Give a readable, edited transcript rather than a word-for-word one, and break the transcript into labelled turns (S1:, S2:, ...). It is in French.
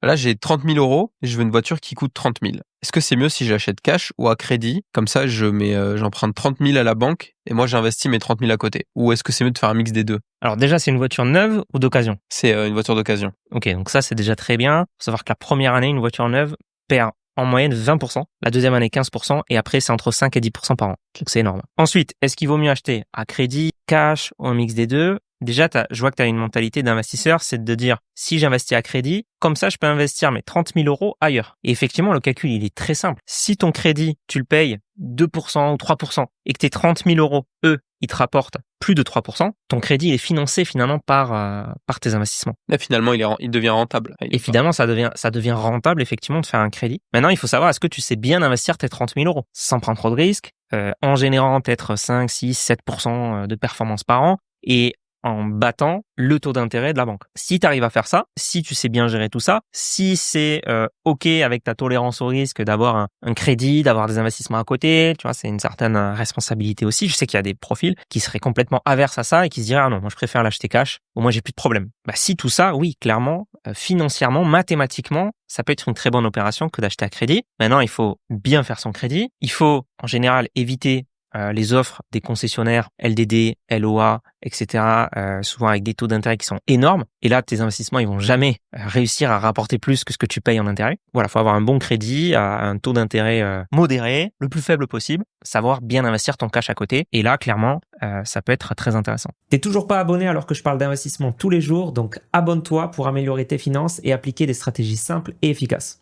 S1: Là, j'ai 30 000 euros et je veux une voiture qui coûte 30 000. Est-ce que c'est mieux si j'achète cash ou à crédit? Comme ça, j'emprunte 30 000 à la banque et moi, j'investis mes 30 000 à côté. Ou est-ce que c'est mieux de faire un mix des deux?
S2: Alors déjà, c'est une voiture neuve ou d'occasion?
S1: C'est une voiture d'occasion.
S2: Ok, donc ça, c'est déjà très bien. Faut savoir que la première année, une voiture neuve perd en moyenne 20%, la deuxième année 15%, et après, c'est entre 5 et 10% par an. Donc c'est énorme. Ensuite, est-ce qu'il vaut mieux acheter à crédit, cash ou un mix des deux? Déjà, je vois que tu as une mentalité d'investisseur, c'est de dire, si j'investis à crédit, comme ça, je peux investir mes 30 000 euros ailleurs. Et effectivement, le calcul, il est très simple. Si ton crédit, tu le payes 2% ou 3% et que tes 30 000 euros, eux, ils te rapportent plus de 3%, ton crédit il est financé finalement par tes investissements.
S1: Là, finalement, il devient rentable.
S2: Et finalement, ça devient rentable effectivement de faire un crédit. Maintenant, il faut savoir, est-ce que tu sais bien investir tes 30 000 euros sans prendre trop de risques, en générant peut-être 5, 6, 7% de performance par an et en battant le taux d'intérêt de la banque. Si tu arrives à faire ça, si tu sais bien gérer tout ça, si c'est OK avec ta tolérance au risque d'avoir un crédit, d'avoir des investissements à côté, tu vois, c'est une certaine responsabilité aussi. Je sais qu'il y a des profils qui seraient complètement averses à ça et qui se diraient « Ah non, moi je préfère l'acheter cash, au moins j'ai plus de problème ». Bah si tout ça, oui, clairement, financièrement, mathématiquement, ça peut être une très bonne opération que d'acheter à crédit. Maintenant, il faut bien faire son crédit. Il faut en général éviter les offres des concessionnaires LDD, LOA, etc., souvent avec des taux d'intérêt qui sont énormes. Et là, tes investissements, ils vont jamais réussir à rapporter plus que ce que tu payes en intérêt. Voilà, faut avoir un bon crédit à un taux d'intérêt modéré, le plus faible possible, savoir bien investir ton cash à côté. Et là, clairement, ça peut être très intéressant.
S3: T'es toujours pas abonné alors que je parle d'investissement tous les jours, donc abonne-toi pour améliorer tes finances et appliquer des stratégies simples et efficaces.